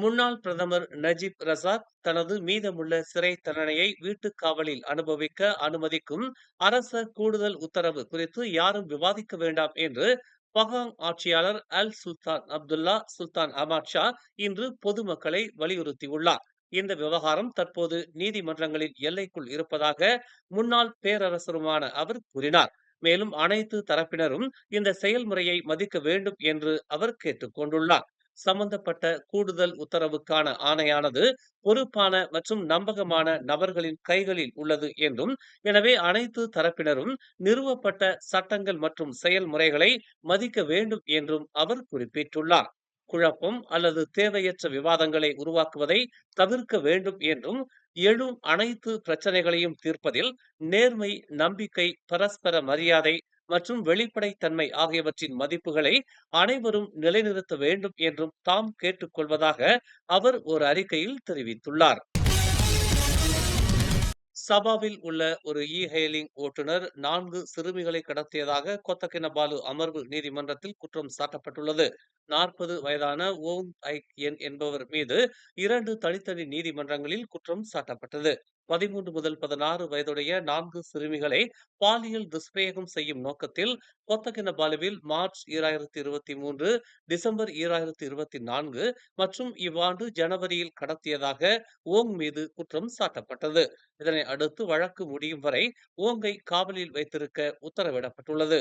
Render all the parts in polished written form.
முன்னாள் பிரதமர் Najib Razak தனது மீதமுள்ள சிறை தண்டனையை வீட்டுக் காவலில் அனுபவிக்க அனுமதிக்கும் அரச கூடுதல் உத்தரவு குறித்து யாரும் விவாதிக்க வேண்டாம் என்று பகாங் ஆட்சியாளர் அல் சுல்தான் அப்துல்லா சுல்தான் அமாட் ஷா இன்று பொதுமக்களை வலியுறுத்தியுள்ளார். இந்த விவகாரம் தற்போது நீதிமன்றங்களின் எல்லைக்குள் இருப்பதாக முன்னாள் பேரரசருமான அவர் கூறினார். மேலும் அனைத்து தரப்பினரும் இந்த செயல்முறையை மதிக்க வேண்டும் என்று அவர் கேட்டுக் கொண்டுள்ளார். சம்பந்தப்பட்ட கூடுதல் உத்தரவுக்கான ஆணையானது பொறுப்பான மற்றும் நம்பகமான நபர்களின் கைகளில் உள்ளது என்றும், எனவே அனைத்து தரப்பினரும் நிறுவப்பட்ட சட்டங்கள் மற்றும் செயல்முறைகளை மதிக்க வேண்டும் என்றும் அவர் குறிப்பிட்டுள்ளார். குழப்பம் அல்லது தேவையற்ற விவாதங்களை உருவாக்குவதை தவிர்க்க வேண்டும் என்றும், எழும் அனைத்து பிரச்சனைகளையும் தீர்ப்பதில் நேர்மை, நம்பிக்கை, பரஸ்பர மரியாதை மற்றும் வெளிப்படைத்தன்மை ஆகியவற்றின் மதிப்புகளை அனைவரும் நிலைநிறுத்த வேண்டும் என்றும் தாம் கேட்டுக்கொள்வதாக அவர் ஒரு அறிக்கையில் தெரிவித்துள்ளார். சபாவில் உள்ள ஒரு ஹெயிலிங் ஓட்டுநர் 4 சிறுமிகளை கடத்தியதாக கொத்தகினபாலு அமர்வு நீதிமன்றத்தில் குற்றம் சாட்டப்பட்டுள்ளது. 40 வயதான ஓங் ஐ என் என்பவர் மீது 2 தனித்தனி நீதிமன்றங்களில் குற்றம் சாட்டப்பட்டது. 13 முதல் 16 வயதுடைய 4 சிறுமிகளை பாலியல் துஷ்பிரயோகம் செய்யும் நோக்கத்தில் கொத்தகினபாலுவில் மார்ச் 2023, டிசம்பர் 2024 மற்றும் இவ்வாண்டு ஜனவரியில் கடத்தியதாக ஓங் மீது குற்றம் சாட்டப்பட்டது. இதனை அடுத்து வழக்கு முடியும் வரை ஓங்கை காவலில் வைத்திருக்க உத்தரவிடப்பட்டுள்ளது.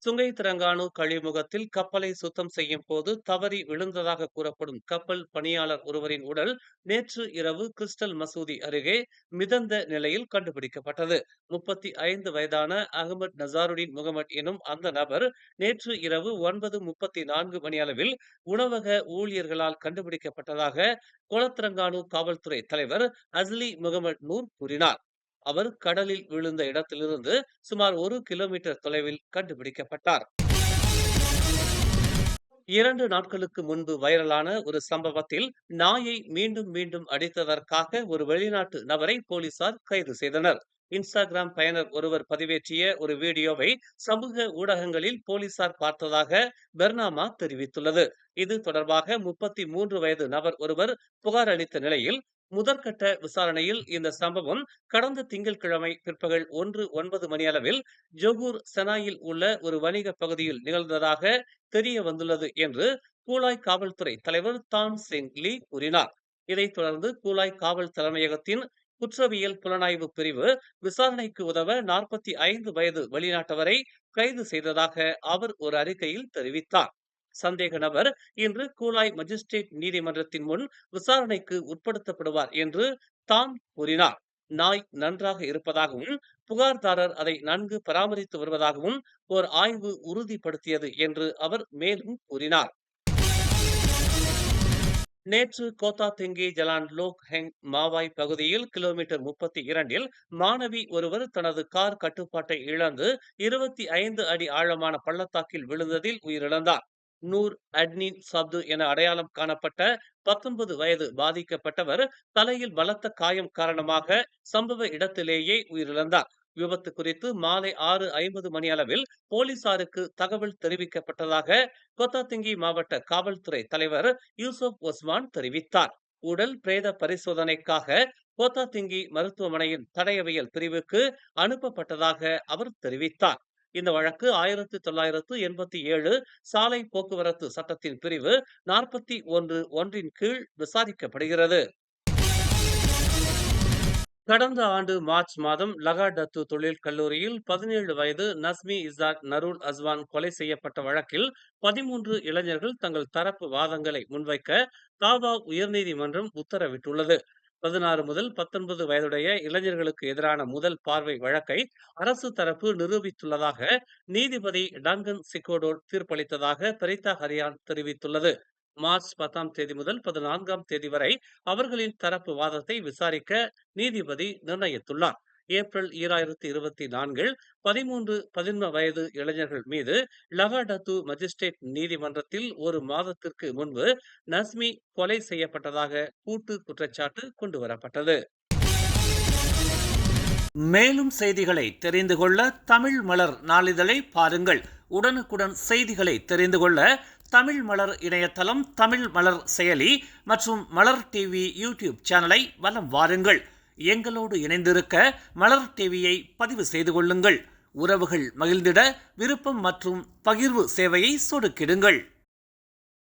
சுங்கை திரங்கானு கழிமுகத்தில் கப்பலை சுத்தம் செய்யும் போது தவறி விழுந்ததாக கூறப்படும் கப்பல் பணியாளர் ஒருவரின் உடல் நேற்று இரவு கிறிஸ்டல் மசூதி அருகே மிதந்த நிலையில் கண்டுபிடிக்கப்பட்டது. 35 வயதான அகமது நசாருடின் முகமது எனும் அந்த நபர் நேற்று இரவு 9:34 மணியளவில் உணவக ஊழியர்களால் கண்டுபிடிக்கப்பட்டதாக கொலத்திரங்கானு காவல்துறை தலைவர் அஸ்லி முகமது நூர் கூறினார். அவர் கடலில் விழுந்த இடத்திலிருந்து சுமார் 1 கிலோமீட்டர் தொலைவில் கண்டுபிடிக்கப்பட்டார். 2 நாட்களுக்கு முன்பு வைரலான ஒரு சம்பவத்தில் நாயை மீண்டும் மீண்டும் அடித்ததற்காக ஒரு வெளிநாட்டு நபரை போலீசார் கைது செய்தனர். இன்ஸ்டாகிராம் பயனர் ஒருவர் பதிவேற்றிய ஒரு வீடியோவை சமூக ஊடகங்களில் போலீசார் பார்த்ததாக பெர்னாமா தெரிவித்துள்ளது. இது தொடர்பாக 33 வயது நபர் ஒருவர் புகார் அளித்த நிலையில் முதற்கட்ட விசாரணையில் இந்த சம்பவம் கடந்த திங்கட்கிழமை பிற்பகல் 1:09 மணியளவில் ஜொகூர் செனாயில் உள்ள ஒரு வணிக பகுதியில் நிகழ்ந்ததாக தெரிய வந்துள்ளது என்று கூலாய் காவல்துறை தலைவர் தான் செங் லீ கூறினார். இதைத் தொடர்ந்து கூலாய் காவல் தலைமையகத்தின் குற்றவியல் புலனாய்வு பிரிவு விசாரணைக்கு உதவ 45 வயது வெளிநாட்டவரை கைது செய்ததாக அவர் ஒரு அறிக்கையில் தெரிவித்தார். சந்தேக நபர் இன்று கூலாய் மஜிஸ்ட்ரேட் நீதிமன்றத்தின் முன் விசாரணைக்கு உட்படுத்தப்படுவார் என்று தான் கூறினார். நாய் நன்றாக இருப்பதாகவும் புகார்தாரர் அதை நன்கு பராமரித்து வருவதாகவும் ஓர் ஆய்வு உறுதிப்படுத்தியது என்று அவர் மேலும் கூறினார். நேற்று கோத்தா தெங்கி ஜலான் லோக் ஹெங் மாவாய் பகுதியில் கிலோமீட்டர் 32இல் மாணவி ஒருவர் தனது கார் கட்டுப்பாட்டை இழந்து 25 அடி ஆழமான பள்ளத்தாக்கில் விழுந்ததில் உயிரிழந்தார். நூர் அட்னின் சப்து என அடையாளம் காணப்பட்ட 19 வயது பாதிக்கப்பட்டவர் தலையில் பலத்த காயம் காரணமாக சம்பவ இடத்திலேயே உயிரிழந்தார். விபத்து குறித்து மாலை 6:50 மணியளவில் போலீசாருக்கு தகவல் தெரிவிக்கப்பட்டதாக கொத்தாத்திங்கி மாவட்ட காவல்துறை தலைவர் யூசுப் ஒஸ்மான் தெரிவித்தார். உடல் பிரேத பரிசோதனைக்காக கோத்தாத்திங்கி மருத்துவமனையின் தடயவியல் பிரிவுக்கு அனுப்பப்பட்டதாக அவர் தெரிவித்தார். இந்த வழக்கு 1987 சாலை போக்குவரத்து சட்டத்தின் பிரிவு 41(1) கீழ் விசாரிக்கப்படுகிறது. கடந்த ஆண்டு மார்ச் மாதம் லகாடத்து தொழில் கல்லூரியில் 17 வயது நஸ்மி இசாக் நருல் அஸ்வான் கொலை செய்யப்பட்ட வழக்கில் 13 இளைஞர்கள் தங்கள் தரப்பு வாதங்களை முன்வைக்க தாவா உயர்நீதிமன்றம் உத்தரவிட்டுள்ளது. 16 முதல் 19 வயதுடைய இளைஞர்களுக்கு எதிரான முதல் பார்வை வழக்கை அரசு தரப்பு நிரூபித்துள்ளதாக நீதிபதி டங்கன் சிக்கோடோர் தீர்ப்பளித்ததாக தரிதா ஹரியான் தெரிவித்துள்ளது. மார்ச் 10ஆம் தேதி முதல் 14ஆம் தேதி வரை அவர்களின் தரப்பு வாதத்தை விசாரிக்க நீதிபதி நிர்ணயித்துள்ளார். ஏப்ரல் 2024 13 வயது இளைஞர்கள் மீது லகாடத்து மஜிஸ்ட்ரேட் நீதிமன்றத்தில் ஒரு மாதத்திற்கு முன்பு நஸ்மி கொலை செய்யப்பட்டதாக கூட்டு குற்றச்சாட்டு கொண்டுவரப்பட்டது. மேலும் செய்திகளை தெரிந்து கொள்ள தமிழ் மலர் நாளிதழை பாருங்கள். உடனுக்குடன் செய்திகளை தெரிந்து கொள்ள தமிழ் மலர் இணையதளம், தமிழ் மலர் செயலி மற்றும் மலர் டிவி யூடியூப் சேனலை வலம் வாருங்கள். எங்களோடு இணைந்திருக்க மலர் டிவியை பதிவு செய்து கொள்ளுங்கள். உறவுகள் மகிழ்ந்திட விருப்பம் மற்றும் பகிர்வு சேவையை சொடுக்கிடுங்கள்.